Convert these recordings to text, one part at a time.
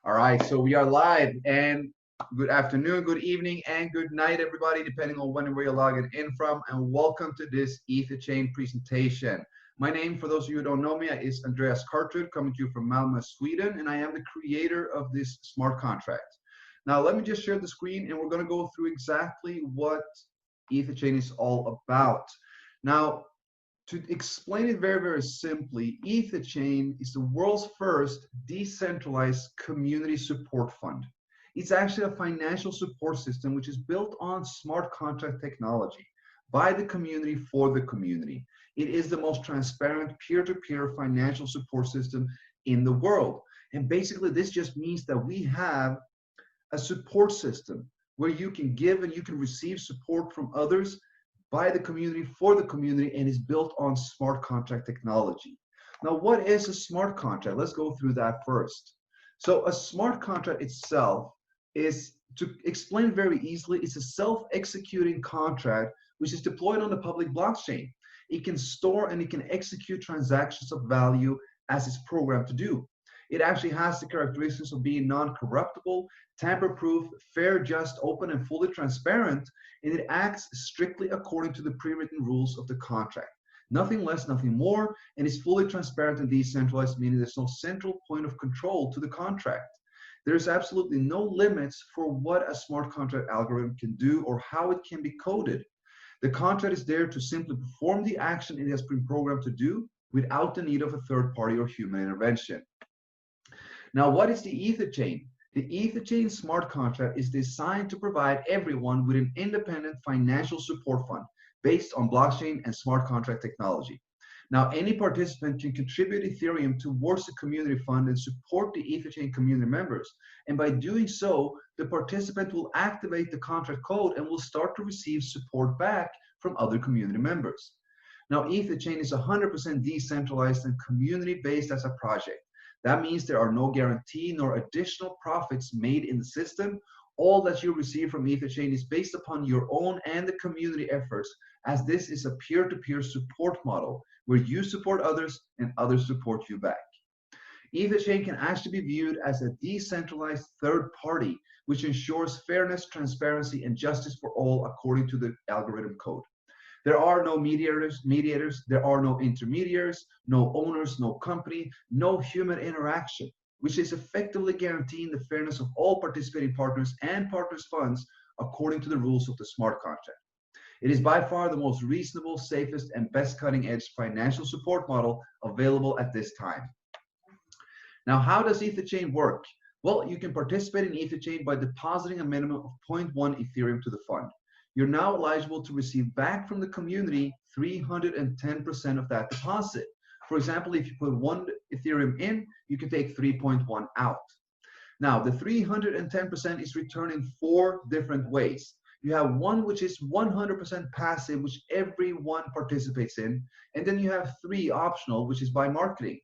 All right, so we are live, and good afternoon, good evening, and good night, everybody, depending on when you're logging in from, and welcome to this EtherChain presentation. My name, for those of you who don't know me, is Andreas Kurtrud, coming to you from Malmö, Sweden, and I am the creator of this smart contract. Now, let me just share the screen, and we're going to go through exactly what EtherChain is all about. Now, to explain it very, very simply, EtherChain is the world's first decentralized community support fund. It's actually a financial support system which is built on smart contract technology by the community for the community. It is the most transparent peer-to-peer financial support system in the world. And basically, this just means that we have a support system where you can give and you can receive support from others by the community for the community, and is built on smart contract technology. Now, what is a smart contract? Let's go through that first. So a smart contract itself is, to explain very easily, it's a self-executing contract which is deployed on the public blockchain. It can store and it can execute transactions of value as it's programmed to do. It actually has the characteristics of being non-corruptible, tamper-proof, fair, just, open, and fully transparent, and it acts strictly according to the pre-written rules of the contract. Nothing less, nothing more, and is fully transparent and decentralized, meaning there's no central point of control to the contract. There's absolutely no limits for what a smart contract algorithm can do or how it can be coded. The contract is there to simply perform the action it has been programmed to do without the need of a third party or human intervention. Now, what is the EtherChain? The EtherChain smart contract is designed to provide everyone with an independent financial support fund based on blockchain and smart contract technology. Now, any participant can contribute Ethereum towards the community fund and support the EtherChain community members. And by doing so, the participant will activate the contract code and will start to receive support back from other community members. Now, EtherChain is 100% decentralized and community-based as a project. That means there are no guarantee nor additional profits made in the system. All that you receive from EtherChain is based upon your own and the community efforts, as this is a peer-to-peer support model where you support others and others support you back. EtherChain can actually be viewed as a decentralized third party, which ensures fairness, transparency, and justice for all according to the algorithm code. There are no mediators, there are no intermediaries, no owners, no company, no human interaction, which is effectively guaranteeing the fairness of all participating partners and partners' funds according to the rules of the smart contract. It is by far the most reasonable, safest, and best cutting-edge financial support model available at this time. Now, how does EtherChain work? Well, you can participate in EtherChain by depositing a minimum of 0.1 Ethereum to the fund. You're now eligible to receive back from the community 310% of that deposit. For example, if you put 1 Ethereum in, you can take 3.1 out. Now, the 310% is returned in 4 different ways. You have one which is 100% passive, which everyone participates in, and then you have 3 optional, which is by marketing.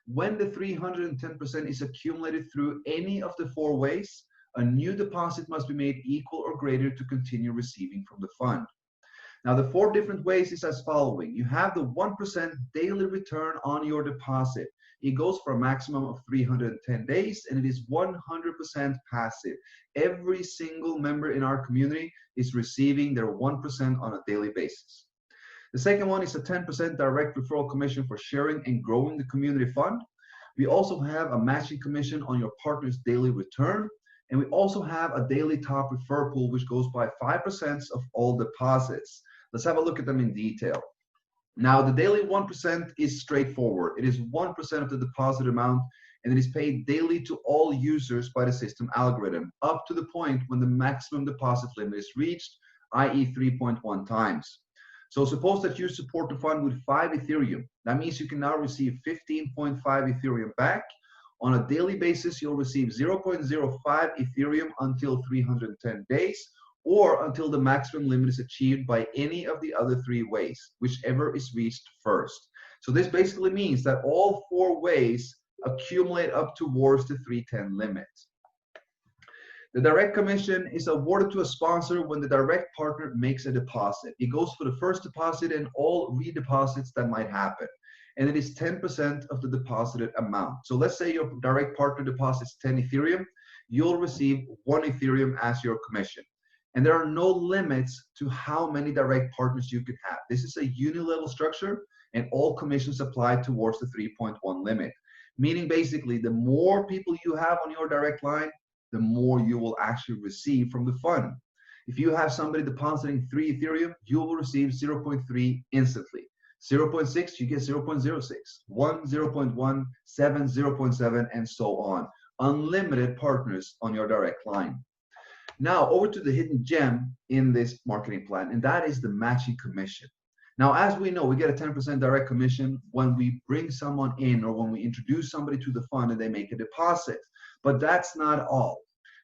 When the 310% is accumulated through any of the 4 ways, a new deposit must be made equal or greater to continue receiving from the fund. Now, the 4 different ways is as following. You have the 1% daily return on your deposit. It goes for a maximum of 310 days, and it is 100% passive. Every single member in our community is receiving their 1% on a daily basis. The second one is a 10% direct referral commission for sharing and growing the community fund. We also have a matching commission on your partner's daily return. And we also have a daily top refer pool, which goes by 5% of all deposits. Let's have a look at them in detail. Now, the daily 1% is straightforward. It is 1% of the deposit amount, and it is paid daily to all users by the system algorithm, up to the point when the maximum deposit limit is reached, i.e. 3.1 times. So suppose that you support the fund with 5 Ethereum. That means you can now receive 15.5 Ethereum back. On a daily basis, you'll receive 0.05 Ethereum until 310 days, or until the maximum limit is achieved by any of the other 3 ways, whichever is reached first. So this basically means that all 4 ways accumulate up towards the 310 limit. The direct commission is awarded to a sponsor when the direct partner makes a deposit. It goes for the first deposit and all redeposits that might happen. and it is 10% of the deposited amount. So let's say your direct partner deposits 10 Ethereum, you'll receive 1 Ethereum as your commission. And there are no limits to how many direct partners you can have. This is a uni-level structure, and all commissions apply towards the 3.1 limit. Meaning basically, the more people you have on your direct line, the more you will actually receive from the fund. If you have somebody depositing 3 Ethereum, you will receive 0.3 instantly. 0.6, you get 0.06. 1, 0.1, 7, 0.7, and so on. Unlimited partners on your direct line. Now, over to the hidden gem in this marketing plan, and that is the matching commission. Now, as we know, we get a 10% direct commission when we bring someone in or when we introduce somebody to the fund and they make a deposit. But that's not all.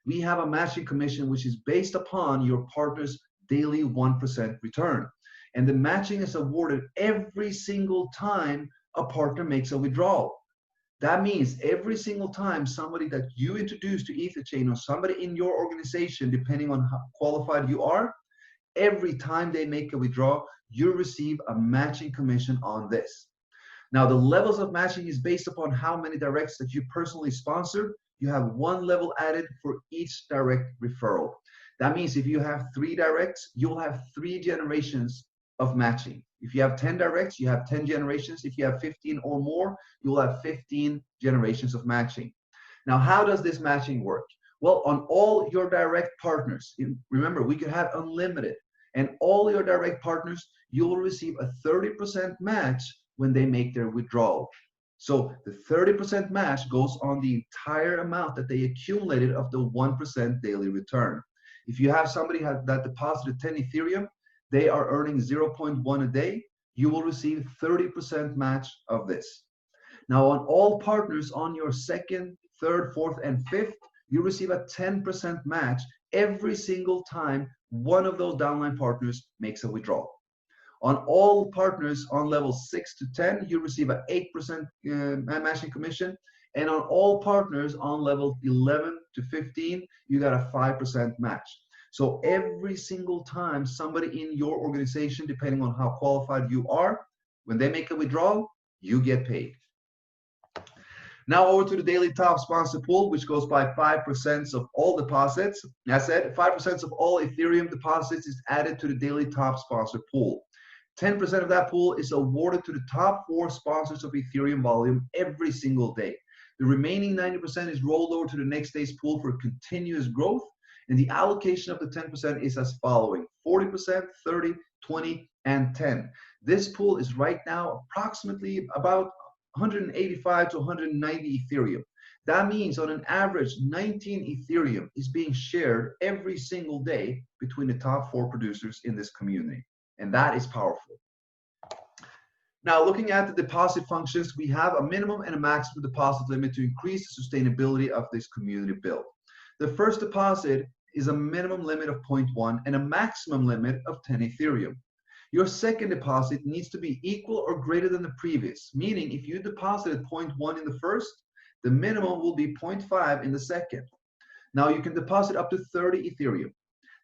We have a matching commission which is based upon your partner's daily 1% return. And the matching is awarded every single time a partner makes a withdrawal. That means every single time somebody that you introduce to EtherChain or somebody in your organization, depending on how qualified you are, every time they make a withdrawal, you receive a matching commission on this. Now, the levels of matching is based upon how many directs that you personally sponsor. You have 1 level added for each direct referral. That means if you have 3 directs, you'll have 3 generations of matching. If you have 10 directs, you have 10 generations. If you have 15 or more, you'll have 15 generations of matching. Now, how does this matching work? Well, on all your direct partners, remember, we could have unlimited, and all your direct partners, you will receive a 30% match when they make their withdrawal. So the 30% match goes on the entire amount that they accumulated of the 1% daily return. If you have somebody that deposited 10 Ethereum, they are earning 0.1 a day, you will receive 30% match of this. Now, on all partners on your 2nd, 3rd, 4th, and 5th, you receive a 10% match every single time one of those downline partners makes a withdrawal. On all partners on levels 6 to 10, you receive an 8% matching commission. And on all partners on level 11 to 15, you got a 5% match. So every single time somebody in your organization, depending on how qualified you are, when they make a withdrawal, you get paid. Now over to the daily top sponsor pool, which goes by 5% of all deposits. As I said, 5% of all Ethereum deposits is added to the daily top sponsor pool. 10% of that pool is awarded to the top 4 sponsors of Ethereum volume every single day. The remaining 90% is rolled over to the next day's pool for continuous growth. And the allocation of the 10% is as following: 40%, 30, 20, and 10. This pool is right now approximately about 185 to 190 Ethereum. That means on an average, 19 Ethereum is being shared every single day between the top 4 producers in this community. And that is powerful. Now, looking at the deposit functions, we have a minimum and a maximum deposit limit to increase the sustainability of this community build. The first deposit is a minimum limit of 0.1 and a maximum limit of 10 Ethereum. Your second deposit needs to be equal or greater than the previous, meaning if you deposited 0.1 in the first, the minimum will be 0.5 in the second. Now you can deposit up to 30 Ethereum.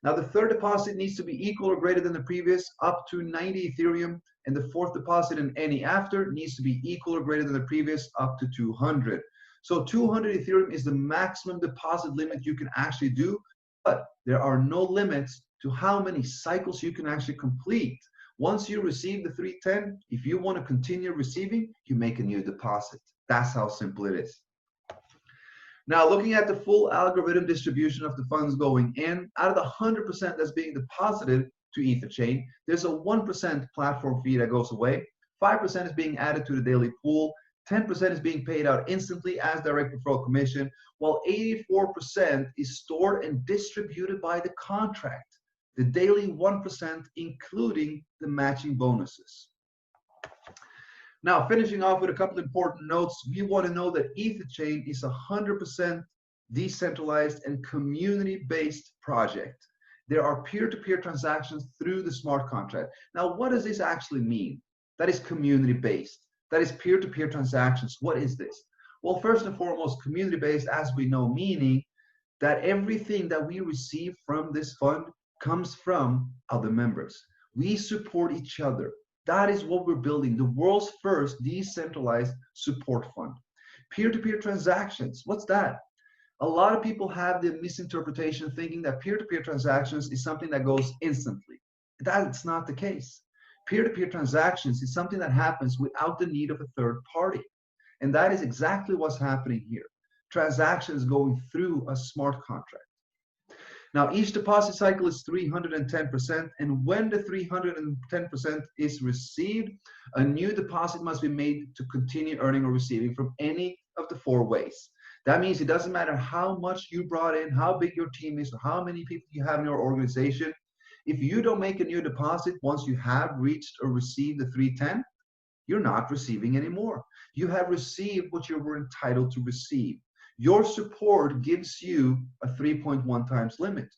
Now the third deposit needs to be equal or greater than the previous, up to 90 Ethereum, and the fourth deposit and any after needs to be equal or greater than the previous, up to 200. So 200 Ethereum is the maximum deposit limit you can actually do, but there are no limits to how many cycles you can actually complete. Once you receive the 310, if you want to continue receiving, you make a new deposit. That's how simple it is. Now, looking at the full algorithm distribution of the funds going in, out of the 100% that's being deposited to EtherChain, there's a 1% platform fee that goes away, 5% is being added to the daily pool, 10% is being paid out instantly as direct referral commission, while 84% is stored and distributed by the contract. The daily 1%, including the matching bonuses. Now, finishing off with a couple important notes, we want to know that EtherChain is a 100% decentralized and community-based project. There are peer-to-peer transactions through the smart contract. Now, what does this actually mean? That is community-based. That is peer-to-peer transactions. What is this? Well, first and foremost, community-based, as we know, meaning that everything that we receive from this fund comes from other members. We support each other. That is what we're building, the world's first decentralized support fund. Peer-to-peer transactions, what's that? A lot of people have the misinterpretation thinking that peer-to-peer transactions is something that goes instantly. That's not the case. Peer-to-peer transactions is something that happens without the need of a third party. And that is exactly what's happening here. Transactions going through a smart contract. Now, each deposit cycle is 310%, and when the 310% is received, a new deposit must be made to continue earning or receiving from any of the four ways. That means it doesn't matter how much you brought in, how big your team is, or how many people you have in your organization. If you don't make a new deposit once you have reached or received the 310, you're not receiving anymore. You have received what you were entitled to receive. Your support gives you a 3.1 times limit.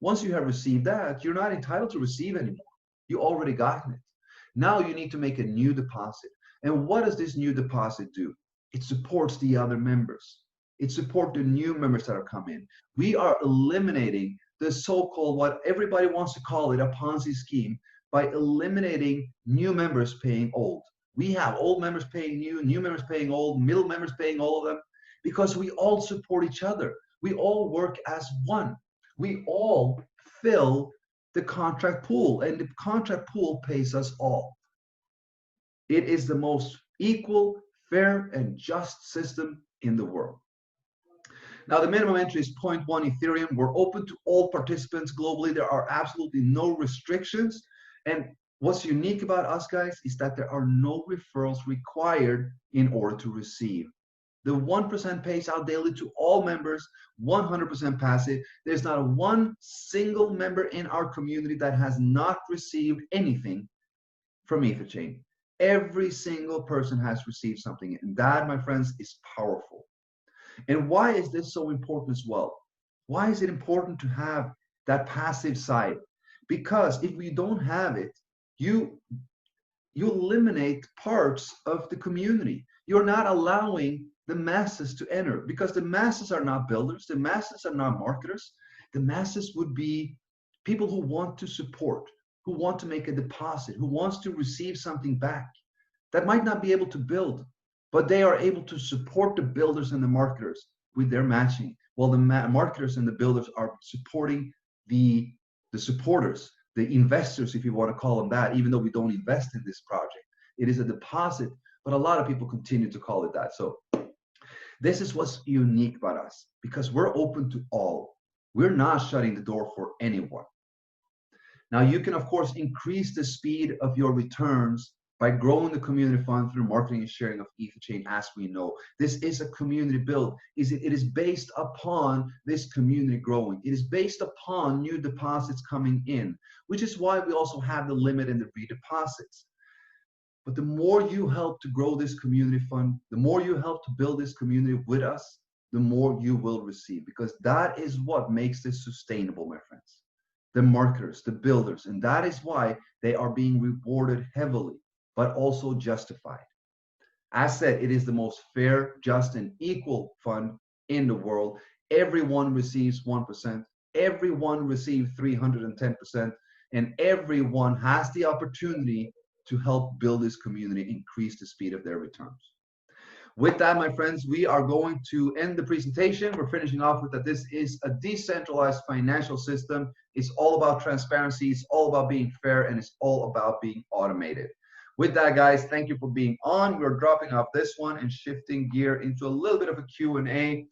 Once you have received that, you're not entitled to receive anymore. You already gotten it. Now you need to make a new deposit. And what does this new deposit do? It supports the other members. It supports the new members that are coming in. We are eliminating the so-called, what everybody wants to call it, a Ponzi scheme, by eliminating new members paying old. We have old members paying new members paying old, middle members paying all of them, because we all support each other. We all work as one. We all fill the contract pool, and the contract pool pays us all. It is the most equal, fair, and just system in the world. Now, the minimum entry is 0.1 Ethereum. We're open to all participants globally. There are absolutely no restrictions. And what's unique about us, guys, is that there are no referrals required in order to receive. The 1% pays out daily to all members, 100% passive. There's not one single member in our community that has not received anything from EtherChain. Every single person has received something. And that, my friends, is powerful. And why is this so important as well? Why is it important to have that passive side? Because if we don't have it, you eliminate parts of the community. You're not allowing the masses to enter, because the masses are not builders, the masses are not marketers. The masses would be people who want to support, who want to make a deposit, who wants to receive something back, that might not be able to build, but they are able to support the builders and the marketers with their matching, while the marketers and the builders are supporting the supporters, the investors, if you want to call them that, even though we don't invest in this project. It is a deposit, but a lot of people continue to call it that. So this is what's unique about us, because we're open to all. We're not shutting the door for anyone. Now, you can, of course, increase the speed of your returns by growing the community fund through marketing and sharing of EtherChain, as we know. This is a community build. It is based upon this community growing. It is based upon new deposits coming in, which is why we also have the limit and the redeposits. But the more you help to grow this community fund, the more you help to build this community with us, the more you will receive, because that is what makes this sustainable, my friends. The marketers, the builders, and that is why they are being rewarded heavily, but also justified. As said, it is the most fair, just, and equal fund in the world. Everyone receives 1%. Everyone receives 310%, and everyone has the opportunity to help build this community, increase the speed of their returns. With that, my friends, we are going to end the presentation. We're finishing off with that this is a decentralized financial system. It's all about transparency. It's all about being fair, and it's all about being automated. With that, guys, thank you for being on. We're dropping off this one and shifting gear into a little bit of a Q&A.